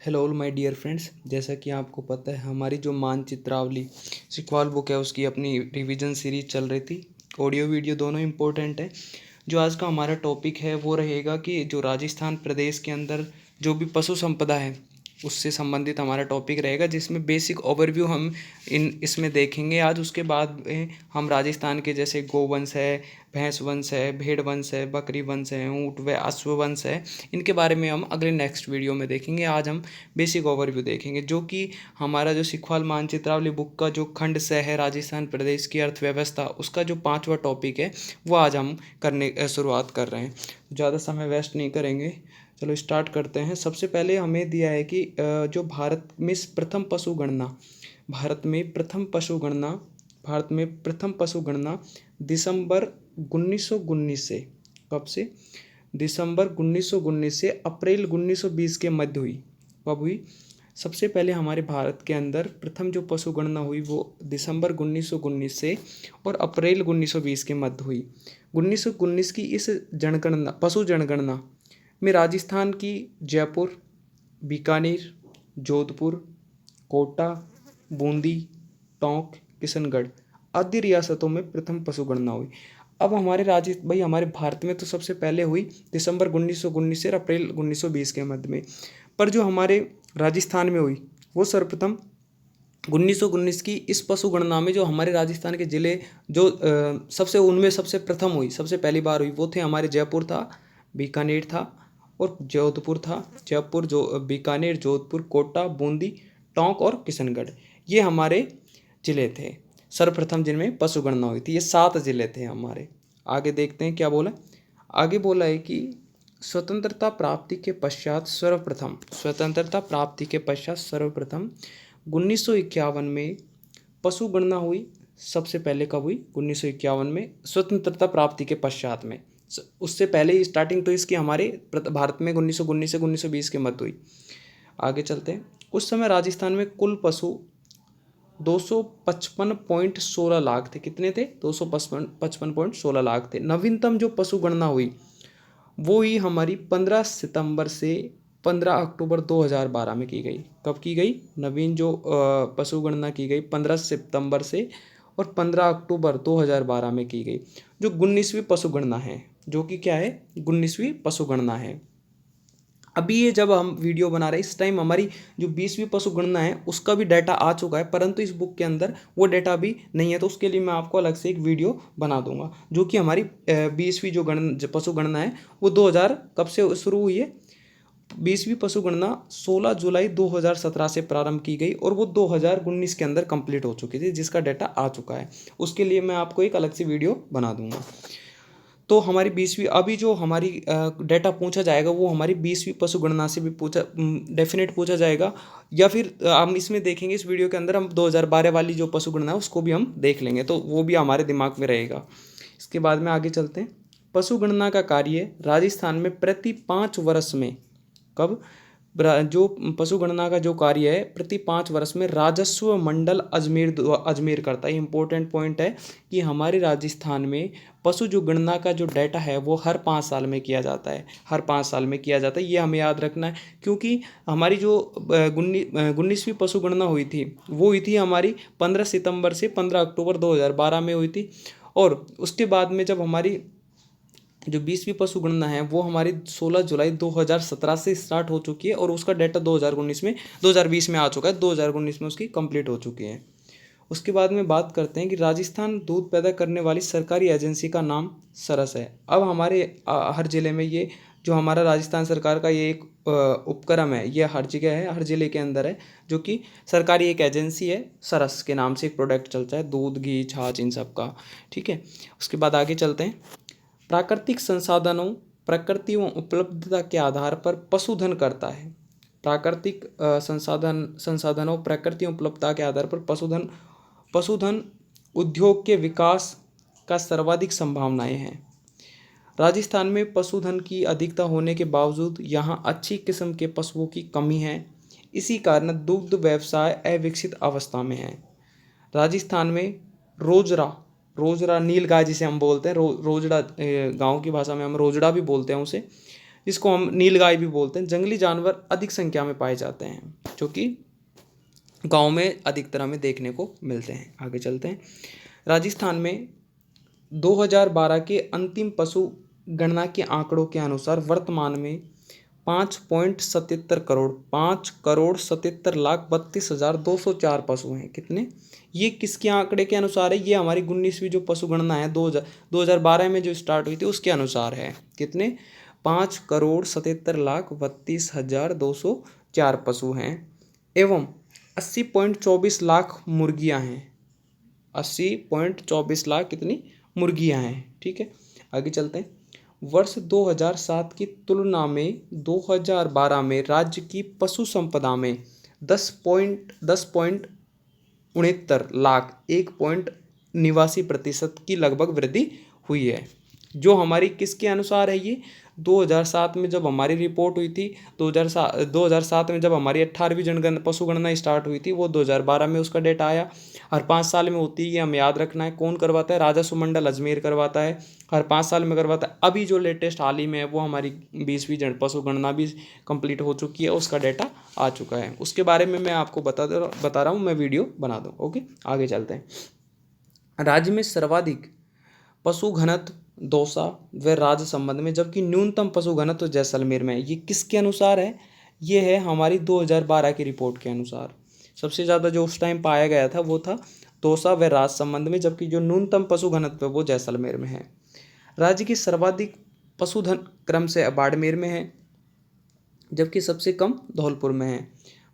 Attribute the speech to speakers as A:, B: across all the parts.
A: Hello all my dear friends, जैसा कि आपको पता है हमारी जो मानचित्रावली सिक्वाल बुक है उसकी अपनी रिवीजन सीरीज चल रही थी। ऑडियो वीडियो दोनों इम्पोर्टेंट है। जो आज का हमारा टॉपिक है वो रहेगा कि जो राजस्थान प्रदेश के अंदर जो भी पशु संपदा है उससे संबंधित हमारा टॉपिक रहेगा, जिसमें बेसिक ओवरव्यू हम इसमें देखेंगे आज। उसके बाद में हम राजस्थान के जैसे गोवंश है, भैंस वंश है, भेड़ वंश है, बकरी वंश है, ऊँट व अश्व वंश है, इनके बारे में हम अगले नेक्स्ट वीडियो में देखेंगे। आज हम बेसिक ओवरव्यू देखेंगे, जो कि हमारा जो सिखवाल मानचित्रावली बुक का जो खंड स है राजस्थान प्रदेश की अर्थव्यवस्था, उसका जो 5वां टॉपिक है वो आज हम करने शुरुआत कर रहे हैं। ज़्यादा समय वेस्ट नहीं करेंगे, चलो स्टार्ट करते हैं। सबसे पहले हमें दिया है कि जो भारत में प्रथम पशु गणना भारत में प्रथम पशु गणना भारत में प्रथम पशु गणना दिसंबर 1919 से, कब से? दिसंबर 1919 से अप्रैल 1920 के मध्य हुई। कब हुई? सबसे पहले हमारे भारत के अंदर प्रथम जो पशु गणना हुई वो दिसंबर 1919 से और अप्रैल 1920 के मध्य हुई। 1919 की इस जनगणना पशु जनगणना में राजस्थान की जयपुर, बीकानेर, जोधपुर, कोटा, बूंदी, टोंक, किशनगढ़ आदि रियासतों में प्रथम पशु गणना हुई। अब हमारे भारत में तो सबसे पहले हुई दिसंबर 1919 से अप्रैल 1920 के मध्य में, पर जो हमारे राजस्थान में हुई वो सर्वप्रथम 1919 की इस पशु गणना में जो हमारे राजस्थान के ज़िले जो सबसे प्रथम हुई, सबसे पहली बार हुई, वो थे हमारे जयपुर था, बीकानेर था और जोधपुर था। जयपुर, बीकानेर, जोधपुर, कोटा, बूंदी, टोंक और किशनगढ़, ये हमारे ज़िले थे सर्वप्रथम जिनमें पशु गणना हुई थी। ये 7 ज़िले थे हमारे। आगे देखते हैं क्या बोला। आगे बोला है कि स्वतंत्रता प्राप्ति के पश्चात सर्वप्रथम 1951 में पशु गणना हुई। सबसे पहले कब हुई? 1951 में, स्वतंत्रता प्राप्ति के पश्चात में। उससे पहले ही स्टार्टिंग तो इसकी हमारे भारत में 1919 से 1920 के मध्य हुई। आगे चलते हैं। उस समय राजस्थान में कुल पशु 255.16 लाख थे। कितने थे? 255.16 लाख थे। नवीनतम जो पशु गणना हुई वो ही हमारी 15 सितंबर से 15 अक्टूबर 2012 में की गई। कब की गई? नवीन जो पशु गणना की गई 15 सितंबर से और 15 अक्टूबर 2012 में की गई, जो 19वीं पशु गणना है, जो कि क्या है? 19वीं पशु गणना है। अभी ये जब हम वीडियो बना रहे हैं इस टाइम हमारी जो 20वीं पशु गणना है उसका भी डाटा आ चुका है, परंतु इस बुक के अंदर वो डाटा भी नहीं है। तो उसके लिए मैं आपको अलग से एक वीडियो बना दूंगा, जो कि हमारी 20वीं जो पशु गणना है वो 2000 कब से शुरू हुई है? 20वीं पशु गणना 16 जुलाई 2017 से प्रारंभ की गई और वो 2019 के अंदर कंप्लीट हो चुकी थी, जिसका डाटा आ चुका है। उसके लिए मैं आपको एक अलग से वीडियो बना दूंगा। तो हमारी 20वीं अभी जो हमारी डाटा पूछा जाएगा वो हमारी 20वीं पशु गणना से भी डेफिनेट पूछा जाएगा, या फिर हम इसमें देखेंगे इस वीडियो के अंदर हम 2012 वाली जो पशु गणना है उसको भी हम देख लेंगे, तो वो भी हमारे दिमाग में रहेगा। इसके बाद में आगे चलते हैं। पशु गणना का कार्य राजस्थान में प्रति 5 वर्ष में, कब? जो पशु गणना का जो कार्य है प्रति 5 वर्ष में राजस्व मंडल अजमेर करता है। इंपॉर्टेंट पॉइंट है कि हमारे राजस्थान में पशु जो गणना का जो डाटा है वो हर 5 साल में किया जाता है। हर 5 साल में किया जाता है, ये हमें याद रखना है, क्योंकि हमारी जो 19वीं पशु गणना हुई थी वो हुई थी हमारी 15 सितंबर से 15 अक्टूबर 2012 में हुई थी। और उसके बाद में जब हमारी जो 20वीं पशु गणना है वो हमारी 16 जुलाई 2017 से स्टार्ट हो चुकी है और उसका डाटा 2020 में आ चुका है। 2019 में उसकी कंप्लीट हो चुकी है। उसके बाद में बात करते हैं कि राजस्थान दूध पैदा करने वाली सरकारी एजेंसी का नाम सरस है। अब हमारे हर ज़िले में ये जो हमारा राजस्थान सरकार का ये एक उपक्रम है, ये हर जगह है, हर ज़िले के अंदर है, जो कि सरकारी एक एजेंसी है। सरस के नाम से एक प्रोडक्ट चलता है, दूध, घी, छाछ, इन सब का। ठीक है। उसके बाद आगे चलते हैं। प्राकृतिक संसाधनों, प्रकृति व उपलब्धता के आधार पर पशुधन करता है। प्राकृतिक संसाधनों, प्रकृति व उपलब्धता के आधार पर पशुधन उद्योग के विकास का सर्वाधिक संभावनाएं हैं। राजस्थान में पशुधन की अधिकता होने के बावजूद यहाँ अच्छी किस्म के पशुओं की कमी है। इसी कारण दुग्ध व्यवसाय अविकसित अवस्था में है। राजस्थान में रोजड़ा नील गाय जिसे हम बोलते हैं, रोजड़ा गांव की भाषा में हम रोजड़ा भी बोलते हैं उसे, जिसको हम नीलगाय भी बोलते हैं। जंगली जानवर अधिक संख्या में पाए जाते हैं, जो कि गांव में अधिकतर हमें देखने को मिलते हैं। आगे चलते हैं। राजस्थान में 2012 के अंतिम पशु गणना के आंकड़ों के अनुसार वर्तमान में 5,77 पशु हैं। कितने? ये किसके आंकड़े के अनुसार है? ये हमारी 19वीं जो पशु गणना है 2012 में जो स्टार्ट हुई थी उसके अनुसार है। कितने? 5,77,32,204 पशु हैं एवं 80.24 लाख मुर्गियां हैं। 80.24 लाख कितनी मुर्गियां हैं। ठीक है, आगे चलते हैं। वर्ष 2007 की तुलना में 2012 में राज्य की पशु संपदा में 10.69 लाख 1.89% की लगभग वृद्धि हुई है। जो हमारी किसके अनुसार है? ये 2007 में जब हमारी रिपोर्ट हुई थी, 2007 में जब हमारी 18वीं जनगणना पशु गणना स्टार्ट हुई थी, वो 2012 में उसका डेटा आया। हर 5 साल में होती है, ये हमें याद रखना है। कौन करवाता है? राजस्व मंडल अजमेर करवाता है, हर 5 साल में करवाता है। अभी जो लेटेस्ट हाल ही में है वो हमारी 20वीं पशु गणना भी कंप्लीट हो चुकी है, उसका डेटा आ चुका है। उसके बारे में मैं आपको बता रहा हूँ, मैं वीडियो बना दूँ। ओके, आगे चलते हैं। राज्य में सर्वाधिक पशु घनत्व दौसा व राज्य संबंध में, जबकि न्यूनतम पशु घनत्व जैसलमेर में है। ये किसके अनुसार है? ये है हमारी 2012 की रिपोर्ट के अनुसार। सबसे ज़्यादा जो उस टाइम पाया गया था वो था दौसा व राज्य संबंध में, जबकि जो न्यूनतम पशु घनत्व है वो जैसलमेर में है। राज्य की सर्वाधिक पशुधन क्रम से बाड़मेर में है, जबकि सबसे कम धौलपुर में है।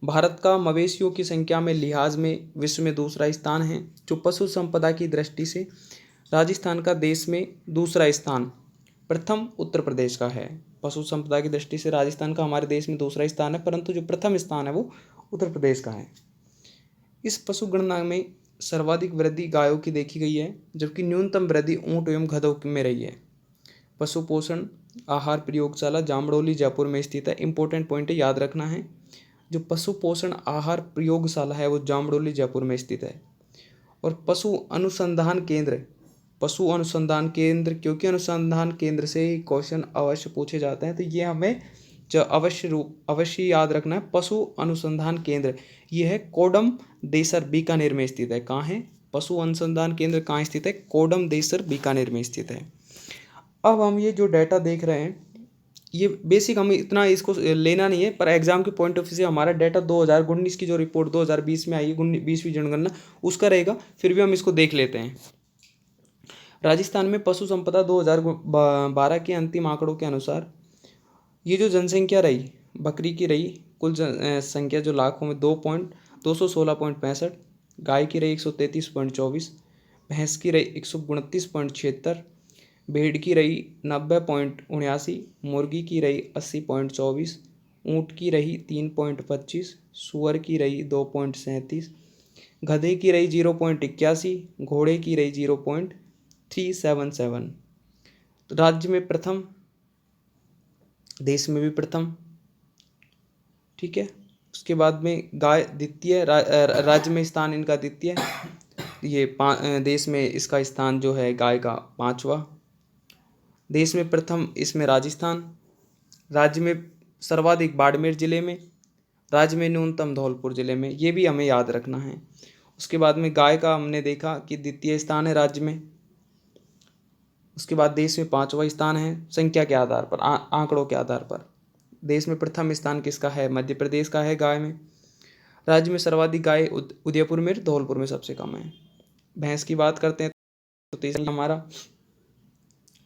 A: भारत का मवेशियों की संख्या में लिहाज में विश्व में दूसरा स्थान है। जो पशु संपदा की दृष्टि से राजस्थान का देश में दूसरा स्थान, प्रथम उत्तर प्रदेश का है। पशु संपदा की दृष्टि से राजस्थान का हमारे देश में दूसरा स्थान है, परंतु जो प्रथम स्थान है वो उत्तर प्रदेश का है। इस पशु गणना में सर्वाधिक वृद्धि गायों की देखी गई है, जबकि न्यूनतम वृद्धि ऊंट एवं गधों में रही है। पशु पोषण आहार प्रयोगशाला जामड़ौली जयपुर में स्थित है। इंपॉर्टेंट पॉइंट है, याद रखना है। जो पशु पोषण आहार प्रयोगशाला है वो जामड़ौली जयपुर में स्थित है। और पशु अनुसंधान केंद्र, क्योंकि अनुसंधान केंद्र से ही क्वेश्चन अवश्य पूछे जाते हैं, तो ये हमें जो अवश्य याद रखना है। पशु अनुसंधान केंद्र ये है कोडम देसर बीकानेर में स्थित है। कहाँ है पशु अनुसंधान केंद्र? कहाँ स्थित है? कोडम देसर बीकानेर में स्थित है। अब हम ये जो डाटा देख रहे हैं, ये बेसिक हमें इतना इसको लेना नहीं है, पर एग्जाम के पॉइंट ऑफ व्यू से हमारा डाटा 2019 की जो रिपोर्ट 2020 में आई है 20वीं जनगणना उसका रहेगा, फिर भी हम इसको देख लेते हैं। राजस्थान में पशु संपदा 2012 के अंतिम आंकड़ों के अनुसार ये जो जनसंख्या रही बकरी की रही, कुल संख्या जो लाखों में 216.65, गाय की रही 133.24, भैंस की रही 129.76, भेड़ की रही 90.79, मुर्गी की रही 80.24, ऊँट की रही 3.25, सुअर की रही 2.37, गधे की रही 0.81, घोड़े की रही 0.377। तो राज्य में प्रथम, देश में भी प्रथम। ठीक है, उसके बाद में गाय द्वितीय, राज्य में स्थान इनका द्वितीय। ये देश में इसका स्थान जो है गाय का 5वां। देश में प्रथम इसमें राजस्थान, राज्य में सर्वाधिक बाड़मेर जिले में, राज्य में न्यूनतम धौलपुर जिले में। ये भी हमें याद रखना है। उसके बाद में गाय का हमने देखा कि द्वितीय स्थान है राज्य में। उसके बाद देश में 5वां स्थान है संख्या के आधार पर, आंकड़ों के आधार पर। देश में प्रथम स्थान किसका है? मध्य प्रदेश का है गाय में। राज्य में सर्वाधिक गाय उदयपुर में, धौलपुर में सबसे कम है। भैंस की बात करते हैं तो तीसरा हमारा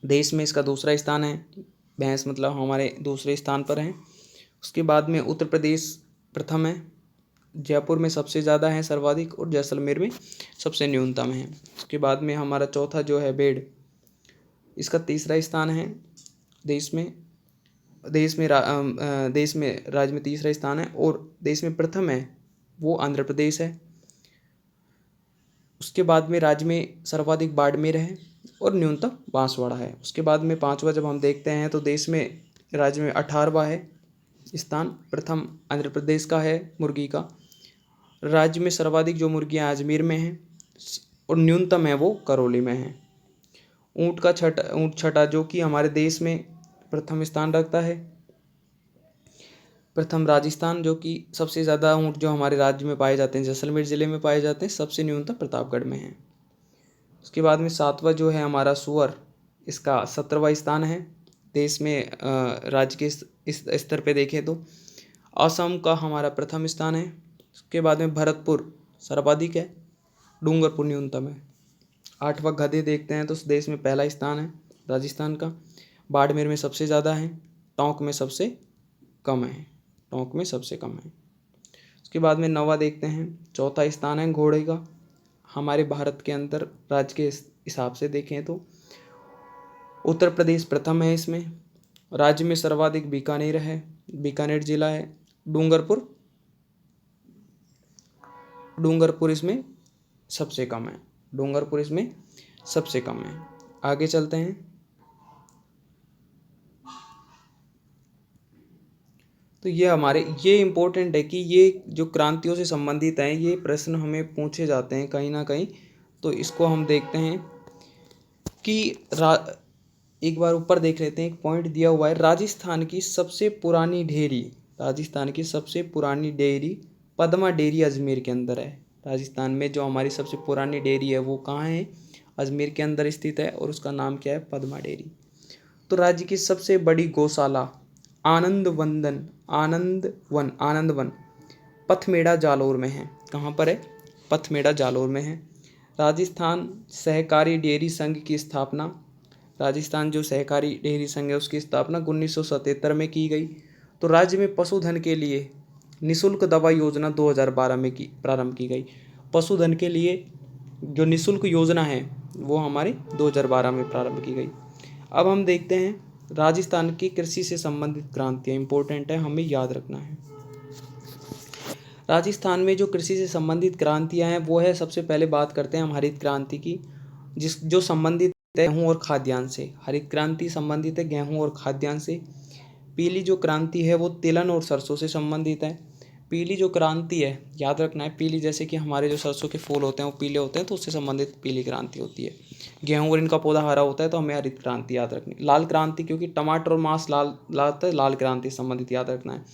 A: देश में इसका दूसरा स्थान है। भैंस मतलब हमारे दूसरे स्थान पर हैं। उसके बाद में उत्तर प्रदेश प्रथम है, जयपुर में सबसे ज़्यादा है सर्वाधिक, और जैसलमेर में सबसे न्यूनतम है। उसके बाद में हमारा चौथा जो है भेड़, इसका तीसरा स्थान है देश में राज्य में तीसरा स्थान है, और देश में प्रथम है वो आंध्र प्रदेश है। उसके बाद में राज्य में सर्वाधिक बाड़मेर है और न्यूनतम बांसवाड़ा है। उसके बाद में 5वां जब हम देखते हैं तो देश में राज्य में 18वां है स्थान, प्रथम आंध्र प्रदेश का है मुर्गी का। राज्य में सर्वाधिक जो मुर्गियाँ अजमेर में हैं और न्यूनतम है वो करौली में है। ऊँट छठा जो कि हमारे देश में प्रथम स्थान रखता है। प्रथम राजस्थान, जो कि सबसे ज़्यादा ऊँट जो हमारे राज्य में पाए जाते हैं जैसलमेर ज़िले में पाए जाते हैं, सबसे न्यूनतम प्रतापगढ़ में है। उसके बाद में सातवां जो है हमारा सुअर, इसका 17वां स्थान है देश में। राज्य के इस स्तर पे देखें तो असम का हमारा प्रथम स्थान है। उसके बाद में भरतपुर सर्वाधिक है, डूंगरपुर न्यूनतम है। 8वां गधे देखते हैं तो उस देश में पहला स्थान है राजस्थान का। बाड़मेर में सबसे ज़्यादा है, टोंक में सबसे कम है, टोंक में सबसे कम है। उसके बाद में 9वां देखते हैं, चौथा स्थान है घोड़े का। हमारे भारत के अंदर राज्य के हिसाब से देखें तो उत्तर प्रदेश प्रथम है इसमें। राज्य में सर्वाधिक बीकानेर है, बीकानेर जिला है। डूंगरपुर इसमें सबसे कम है, डूंगरपुर इसमें सबसे कम है। आगे चलते हैं। तो ये इम्पोर्टेंट है कि ये जो क्रांतियों से संबंधित हैं, ये प्रश्न हमें पूछे जाते हैं कहीं ना कहीं। तो इसको हम देखते हैं कि एक बार ऊपर देख लेते हैं, एक पॉइंट दिया हुआ है, राजस्थान की सबसे पुरानी डेयरी पद्मा डेयरी अजमेर के अंदर है। राजस्थान में जो हमारी सबसे पुरानी डेयरी है वो कहाँ है? अजमेर के अंदर स्थित है और उसका नाम क्या है? पद्मा डेयरी। तो राज्य की सबसे बड़ी गौशाला आनंद वन पथमेड़ा जालौर में है। कहाँ पर है? पथमेड़ा जालौर में है। राजस्थान सहकारी डेयरी संघ की स्थापना, राजस्थान जो सहकारी डेयरी संघ है उसकी स्थापना 1977 में की गई। तो राज्य में पशुधन के लिए निःशुल्क दवा योजना 2012 में प्रारंभ की गई। पशुधन के लिए जो निःशुल्क योजना है वो हमारे 2012 में प्रारंभ की गई। अब हम देखते हैं राजस्थान की कृषि से संबंधित क्रांतियाँ, इंपॉर्टेंट है, हमें याद रखना है। राजस्थान में जो कृषि से संबंधित क्रांतियाँ हैं वो है, सबसे पहले बात करते हैं हम हरित क्रांति की, जो संबंधित है गेहूँ और खाद्यान्न से। हरित क्रांति संबंधित है गेहूँ और खाद्यान्न से। पीली जो क्रांति है वो तिलहन और सरसों से संबंधित है। पीली जो क्रांति है, याद रखना है, पीली जैसे कि हमारे जो सरसों के फूल होते हैं वो पीले होते हैं, तो उससे संबंधित पीली क्रांति होती है। गेहूँ और इनका पौधा हरा होता है तो हमें हरित क्रांति याद रखनी। लाल क्रांति, क्योंकि टमाटर और मांस लाल लाता है, लाल क्रांति संबंधित याद रखना है।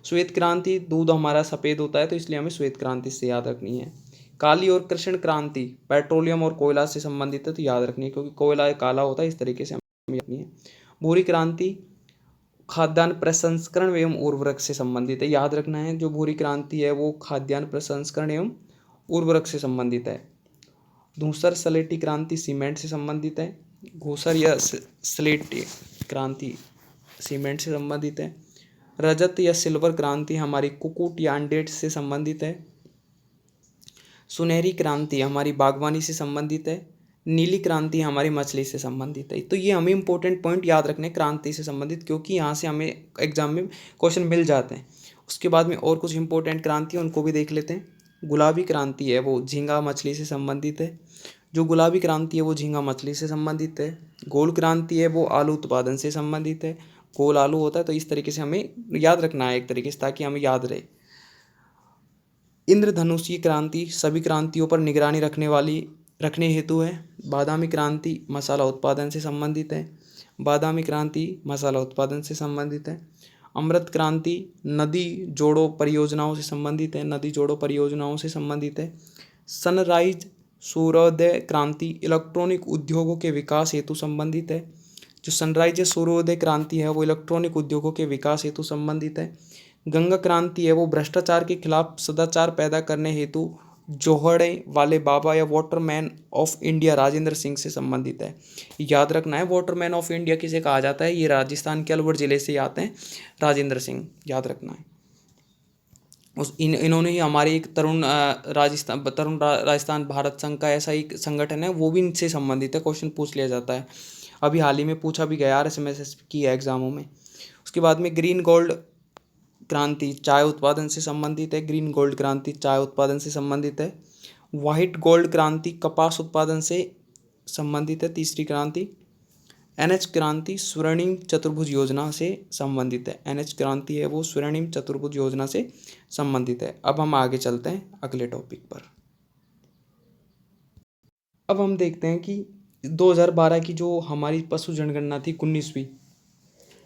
A: श्वेत क्रांति, दूध हमारा सफ़ेद होता है तो इसलिए हमें श्वेत क्रांति से याद रखनी है। काली और कृष्ण क्रांति पेट्रोलियम और कोयला से संबंधित है तो याद रखनी है, क्योंकि कोयला काला होता है, इस तरीके से हमें याद रखनी है। भूरी क्रांति खाद्यान्न प्रसंस्करण एवं उर्वरक से संबंधित है, याद रखना है। जो भूरी क्रांति है वो खाद्यान्न प्रसंस्करण एवं उर्वरक से संबंधित है। धूसर स्लेटी क्रांति सीमेंट से संबंधित है। घूसर या स्लेटी क्रांति सीमेंट से संबंधित है। रजत या सिल्वर क्रांति हमारी कुकुट या अंडेट से संबंधित है। सुनहरी क्रांति हमारी बागवानी से संबंधित है। नीली क्रांति हमारी मछली से संबंधित है। तो ये हमें इंपॉर्टेंट पॉइंट याद रखने क्रांति से संबंधित, क्योंकि यहाँ से हमें एग्जाम में क्वेश्चन मिल जाते हैं। उसके बाद में और कुछ इंपॉर्टेंट क्रांति है उनको भी देख लेते हैं। गुलाबी क्रांति है वो झींगा मछली से संबंधित है। जो गुलाबी क्रांति है वो झींगा मछली से संबंधित है। गोल क्रांति है वो आलू उत्पादन से संबंधित है। गोल आलू होता है, तो इस तरीके से हमें याद रखना है एक तरीके से, ताकि हमें याद रहे। इंद्रधनुषीय क्रांति सभी क्रांतियों पर निगरानी रखने हेतु है। बादामी क्रांति मसाला उत्पादन से संबंधित है। बादामी क्रांति मसाला उत्पादन से संबंधित है। अमृत क्रांति नदी जोड़ो परियोजनाओं से संबंधित है, नदी जोड़ो परियोजनाओं से संबंधित है। सनराइज सूर्योदय क्रांति इलेक्ट्रॉनिक उद्योगों के विकास हेतु संबंधित है। जो सनराइज या सूर्योदय क्रांति है वो इलेक्ट्रॉनिक उद्योगों के विकास हेतु संबंधित है। गंगा क्रांति है वो भ्रष्टाचार के खिलाफ सदाचार पैदा करने हेतु जोहड़े वाले बाबा या Waterman of India Rajendra Singh से संबंधित है। याद रखना है, वाटरमैन ऑफ इंडिया किसे कहा जाता है? ये राजस्थान के अलवर जिले से आते हैं, राजेंद्र सिंह, याद रखना है। इन्होंने ही हमारे एक तरुण राजस्थान भारत संघ का ऐसा एक संगठन है, वो भी इनसे संबंधित है, क्वेश्चन पूछ लिया जाता है। अभी हाल ही में पूछा भी गया RSMS की एग्जामों में। उसके बाद में ग्रीन गोल्ड क्रांति चाय उत्पादन से संबंधित है। ग्रीन गोल्ड क्रांति चाय उत्पादन से संबंधित है। वाइट गोल्ड क्रांति कपास उत्पादन से संबंधित है, तीसरी क्रांति। NH क्रांति स्वर्णिम चतुर्भुज योजना से संबंधित है। NH क्रांति है वो स्वर्णिम चतुर्भुज योजना से संबंधित है। अब हम आगे चलते हैं अगले टॉपिक पर। अब हम देखते हैं कि 2012 की जो हमारी पशु जनगणना थी 19वीं,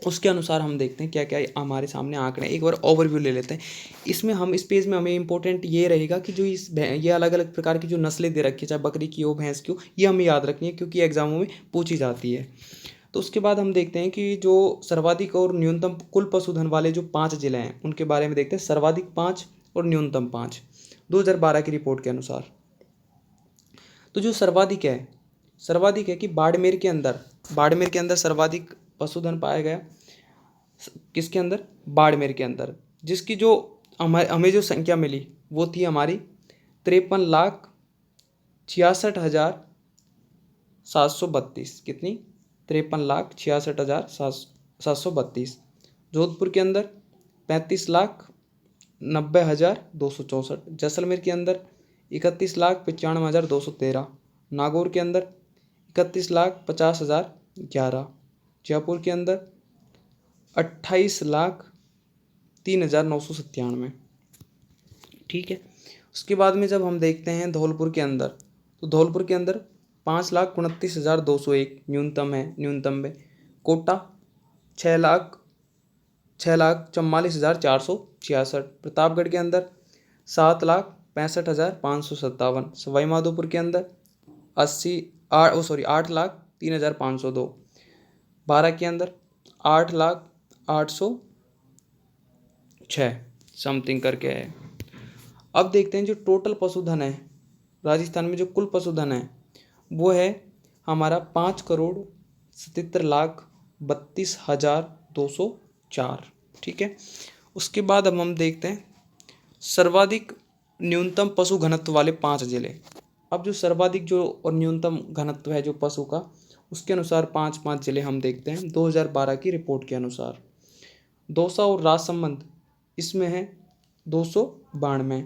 A: उसके अनुसार हम देखते हैं क्या क्या हमारे सामने आंकड़े, एक बार ओवरव्यू ले लेते हैं। इसमें हम इस पेज में हमें इंपॉर्टेंट ये रहेगा कि जो ये अलग अलग प्रकार की जो नस्लें दे रखी है, चाहे बकरी की हो, भैंस की हो, ये हमें याद रखनी है क्योंकि एग्जामों में पूछी जाती है। तो उसके बाद हम देखते हैं कि जो सर्वाधिक और न्यूनतम कुल पशुधन वाले जो 5 जिले हैं उनके बारे में देखते हैं। सर्वाधिक 5 और न्यूनतम 5, 2012 की रिपोर्ट के अनुसार। तो जो सर्वाधिक है कि बाड़मेर के अंदर सर्वाधिक पशुधन पाया गया। किसके अंदर? बाड़मेर के अंदर। जिसकी जो हमें जो संख्या मिली वो थी हमारी 53,66,732। कितनी? 53,66,732। जोधपुर के अंदर 35,90,264। जैसलमेर के अंदर 31,95,213। नागौर के अंदर 31,50,011। जयपुर के अंदर 28,03,997। ठीक है। उसके बाद में जब हम देखते हैं धौलपुर के अंदर, तो धौलपुर के अंदर 5,29,201 न्यूनतम में। कोटा 6,44,466। प्रतापगढ़ के अंदर 7,65,557। सवाई माधोपुर के अंदर 8,03,502। बारह के अंदर 8,08,06 समथिंग करके है। अब देखते हैं जो टोटल पशुधन है राजस्थान में, जो कुल पशुधन है वो है हमारा 5,77,32,204। ठीक है। उसके बाद अब हम देखते हैं सर्वाधिक न्यूनतम पशु घनत्व वाले 5 जिले। अब जो सर्वाधिक जो और न्यूनतम घनत्व है जो पशु का, उसके अनुसार 5 जिले हम देखते हैं 2012 की रिपोर्ट के अनुसार। दौसा और राजसमंद इसमें है 292,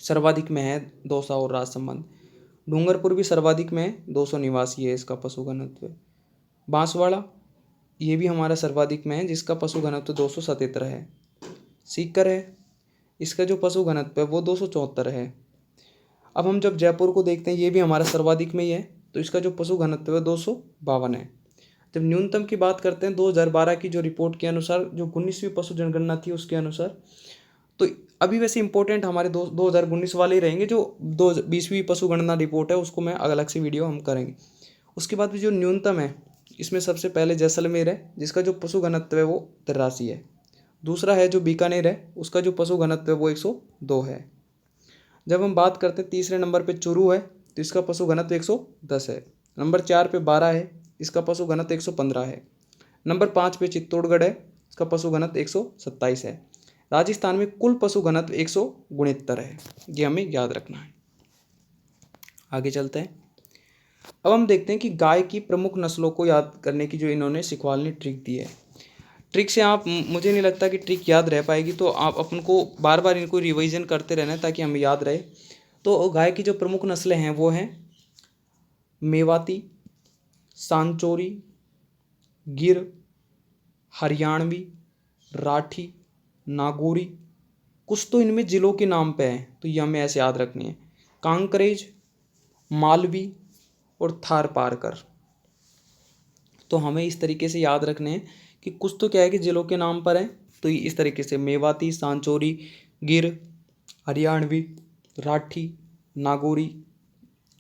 A: सर्वाधिक में है दौसा और राजसमंद। डूंगरपुर भी सर्वाधिक में है, 289 है इसका पशु घनत्व। बांसवाड़ा ये भी हमारा सर्वाधिक में है, जिसका पशु घनत्व 277 है। सीकर है, इसका जो पशु घनत्व है वो 274 है। अब हम जब जयपुर को देखते हैं, ये भी हमारा सर्वाधिक में ही है, तो इसका जो पशु घनत्व है 252 है। जब न्यूनतम की बात करते हैं 2012 की जो रिपोर्ट के अनुसार, जो 19वीं पशु जनगणना थी उसके अनुसार, तो अभी वैसे इंपॉर्टेंट हमारे 2019 वाले ही रहेंगे। जो 2020वीं पशु गणना रिपोर्ट है उसको मैं अलग से वीडियो हम करेंगे। उसके बाद भी जो न्यूनतम है इसमें सबसे पहले जैसलमेर है, जिसका जो पशु घनत्व है वो 83 है। दूसरा है जो बीकानेर है, उसका जो पशु घनत्व है वो 102 है। जब हम बात करते हैं तीसरे नंबर पे चूरू है, तो इसका पशु घनत्व 110 है। नंबर 4 पे 12 है, इसका पशु घनत्व 115 है। नंबर 5 पे चित्तौड़गढ़ है, इसका पशु घनत्व 127 है। राजस्थान में कुल पशु घनत्व 169 है, ये हमें याद रखना है। आगे चलते हैं। अब हम देखते हैं कि गाय की प्रमुख नस्लों को याद करने की जो इन्होंने सिखवाल ने ट्रिक दी है। ट्रिक से आप, मुझे नहीं लगता कि ट्रिक याद रह पाएगी, तो आप अपन को बार बार इनको रिवीजन करते रहना है ताकि हमें याद रहे। तो गाय की जो प्रमुख नस्लें हैं वो हैं मेवाती, सांचौरी, गिर, हरियाणवी, राठी, नागौरी। कुछ तो इनमें जिलों के नाम पे हैं, तो ये हमें ऐसे याद रखनी है। कांकरेज, मालवी और थार पारकर। तो हमें इस तरीके से याद रखने हैं कि कुछ तो क्या है कि जिलों के नाम पर हैं, तो इस तरीके से मेवाती, सांचौरी, गिर, हरियाणवी, राठी, नागौरी,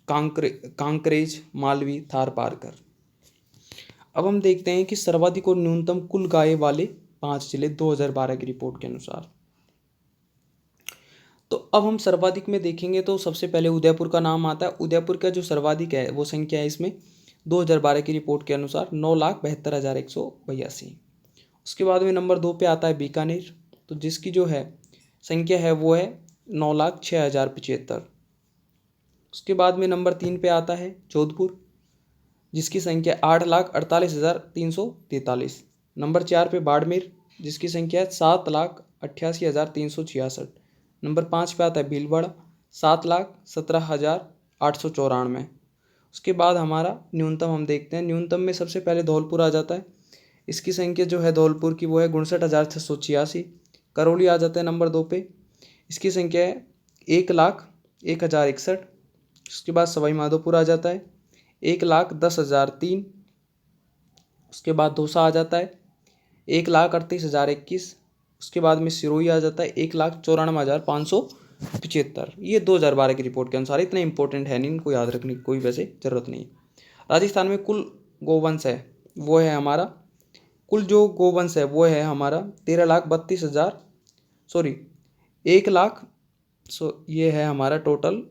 A: कांकरेज, मालवी, थार पारकर। अब हम देखते हैं कि सर्वाधिक और न्यूनतम कुल गाय वाले 5 जिले 2012 की रिपोर्ट के अनुसार। तो अब हम सर्वाधिक में देखेंगे तो सबसे पहले उदयपुर का नाम आता है। उदयपुर का जो सर्वाधिक है वो संख्या है इसमें 2012 की रिपोर्ट के अनुसार 9,72,182। उसके बाद में नंबर 2 पे आता है बीकानेर, तो जिसकी जो है संख्या है वो है 9,06,075। उसके बाद में नंबर 3 पे आता है जोधपुर, जिसकी संख्या 8,48,343। नंबर 4 पे बाड़मेर, जिसकी संख्या है 7,88,366। नंबर 5 पे आता है भीलवाड़ा, 7,17,894। उसके बाद हमारा न्यूनतम हम देखते हैं। न्यूनतम में सबसे पहले धौलपुर आ जाता है, इसकी संख्या जो है धौलपुर की वो है 59,686। करौली आ जाता है नंबर 2 पे, इसकी संख्या है 1,01,061। उसके बाद सवाई माधोपुर आ जाता है 1,10,003। उसके बाद दौसा आ जाता है 1,38,021। उसके बाद में सिरोही आ जाता है 1,94,575। ये 2012 की रिपोर्ट के अनुसार, इतना इंपॉर्टेंट है नहीं, इनको याद रखने की कोई वैसे ज़रूरत नहीं है। राजस्थान में कुल गोवंश है वो है हमारा, कुल जो गोवंश है वो है हमारा 13,32,000, सॉरी 1,00,000, ये है हमारा टोटल,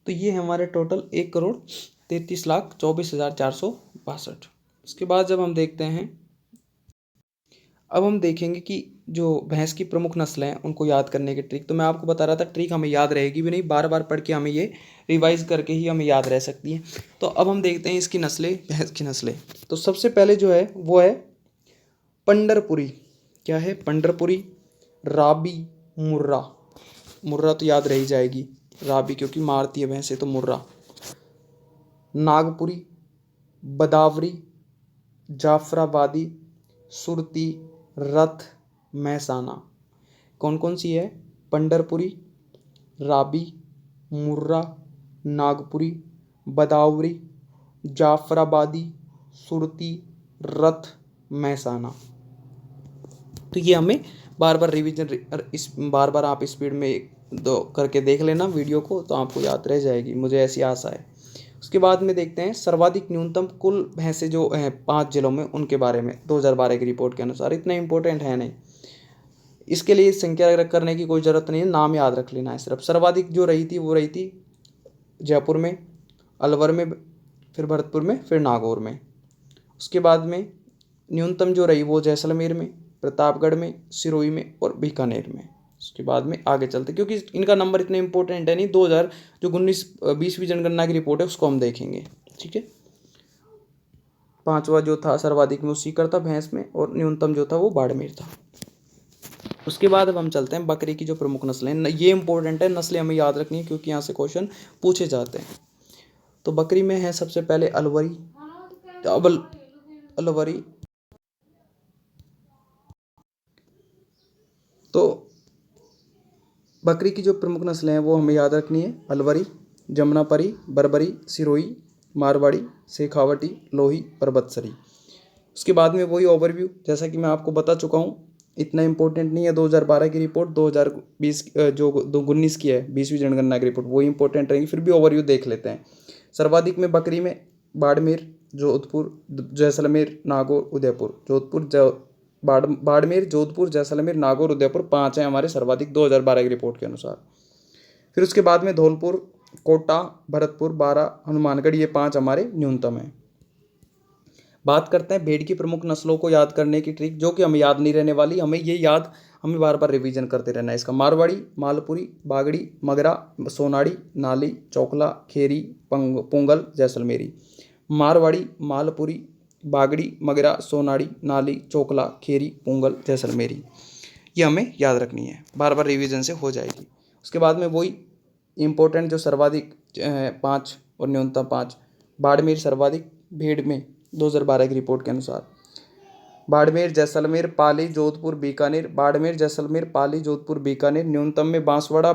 A: तो ये है हमारे टोटल 1,33,24,462। उसके बाद जब हम देखते हैं, अब हम देखेंगे कि जो भैंस की प्रमुख नस्लें हैं उनको याद करने की ट्रिक। तो मैं आपको बता रहा था ट्रिक हमें याद रहेगी भी नहीं, बार बार पढ़ के हमें ये रिवाइज करके ही हमें याद रह सकती है। तो अब हम देखते हैं इसकी नस्लें, भैंस की नस्लें। तो सबसे पहले जो है वो है पंडरपुरी। क्या है? पंडरपुरी, राबी, मुर्रा। मुर्रा तो याद रही जाएगी, राबी क्योंकि मारती है भैंसे, तो मुर्रा। नागपुरी, बदावरी, जाफराबादी, सुरती, रथ, महसाना। कौन कौन सी है? पंडरपुरी, राबी, मुर्रा, नागपुरी, बदावरी, जाफराबादी, सुरती, रथ, महसाना। तो ये हमें बार बार रिवीजन, इस बार बार आप स्पीड में दो करके देख लेना वीडियो को, तो आपको याद रह जाएगी, मुझे ऐसी आशा है। उसके बाद में देखते हैं सर्वाधिक न्यूनतम कुल भैंसे जो हैं 5 जिलों में, उनके बारे में 2012 की रिपोर्ट के अनुसार। इतना इंपॉर्टेंट है नहीं, इसके लिए संख्या करने की कोई ज़रूरत नहीं है, नाम याद रख लेना है सिर्फ। सर्वाधिक जो रही थी वो रही थी जयपुर में, अलवर में, फिर भरतपुर में, फिर नागौर में। उसके बाद में न्यूनतम जो रही वो जैसलमेर में, प्रतापगढ़ में, सिरोही में और बीकानेर में। उसके बाद में आगे चलते, क्योंकि इनका नंबर इतना इंपॉर्टेंट है नहीं, 2000 जो 19-20वीं जनगणना की रिपोर्ट है उसको हम देखेंगे, ठीक है। 5वां जो था सर्वाधिक में वो सीकर था भैंस में, और न्यूनतम जो था वो बाड़मेर था। उसके बाद अब हम चलते हैं बकरी की जो प्रमुख नस्लें हैं। ये इंपॉर्टेंट है, नस्लें हमें याद रखनी है क्योंकि यहाँ से क्वेश्चन पूछे जाते हैं। तो बकरी में है सबसे पहले अलवरी, अलवरी। तो बकरी की जो प्रमुख नस्लें हैं वो हमें याद रखनी है, अलवरी, जमुनापरी, बर्बरी, सिरोही, मारवाड़ी, शेखावटी, लोही और बत्सरी। उसके बाद में वही ओवरव्यू, जैसा कि मैं आपको बता चुका हूँ, इतना इंपॉर्टेंट नहीं है 2012 की रिपोर्ट, 2020 जो 2019 की है 20वीं जनगणना की रिपोर्ट, वही इंपॉर्टेंट रहेगी। फिर भी ओवरव्यू देख लेते हैं। सर्वाधिक में बकरी में बाड़मेर, जोधपुर, जैसलमेर, नागौर, उदयपुर। बाड़मेर, जोधपुर, जैसलमेर, नागौर, उदयपुर 5 हैं हमारे सर्वाधिक 2012 की रिपोर्ट के अनुसार। फिर उसके बाद में धौलपुर, कोटा, भरतपुर, बारा, हनुमानगढ़, ये 5 हमारे न्यूनतम हैं। बात करते हैं भेड़ की प्रमुख नस्लों को याद करने की ट्रिक, जो कि हमें याद नहीं रहने वाली, हमें ये याद, हमें बार बार रिवीजन करते रहना है इसका। मारवाड़ी, मालपुरी, बागड़ी, मगरा, सोनाड़ी, नाली, चौकला, खेरी, पोंगल, जैसलमेरी। मारवाड़ी, मालपुरी, बागड़ी, मगरा, सोनाड़ी, नाली, चोकला, खेरी, पोंगल, जैसलमेरी। ये हमें याद रखनी है, बार बार रिवीजन से हो जाएगी। उसके बाद में वही इम्पोर्टेंट जो सर्वाधिक 5 और न्यूनतम 5। बाड़मेर सर्वाधिक भेड़ में 2012 की रिपोर्ट के अनुसार। बाड़मेर, जैसलमेर, पाली, जोधपुर, बीकानेर। बाड़मेर, जैसलमेर, पाली, जोधपुर, बीकानेर। न्यूनतम में बांसवाड़ा,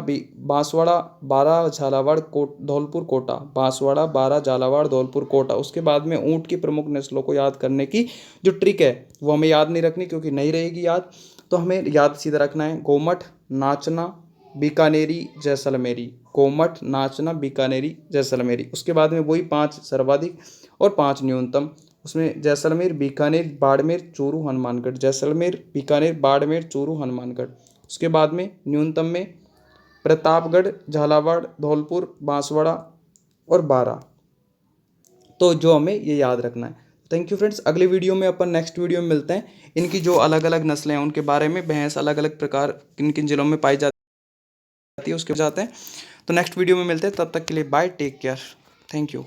A: बारा, झालावाड़, धौलपुर, कोटा। बांसवाड़ा, बारा, झालावाड़, धौलपुर, कोटा। उसके बाद में ऊँट की प्रमुख नस्लों को याद करने की जो ट्रिक है वो हमें याद नहीं रखनी, क्योंकि नहीं रहेगी याद, तो हमें याद सीधा रखना है। गोमठ, नाचना, बीकानेरी, जैसलमेरी। गोमठ, नाचना, बीकानेरी, जैसलमेरी। उसके बाद में वही 5 सर्वाधिक और 5 न्यूनतम। उसमें जैसलमेर, बीकानेर, बाड़मेर, चूरू, हनुमानगढ़। जैसलमेर, बीकानेर, बाड़मेर, चूरू, हनुमानगढ़। उसके बाद में न्यूनतम में प्रतापगढ़, झालावाड़, धौलपुर, बांसवाड़ा और बारा। तो जो हमें ये याद रखना है। थैंक यू फ्रेंड्स, अगले वीडियो में अपन नेक्स्ट वीडियो में मिलते हैं। इनकी जो अलग अलग नस्लें हैं उनके बारे में, भैंस अलग अलग प्रकार किन किन जिलों में पाई जाती है उसके जाते हैं। तो नेक्स्ट वीडियो में मिलते हैं, तब तक के लिए bye, take care, thank you.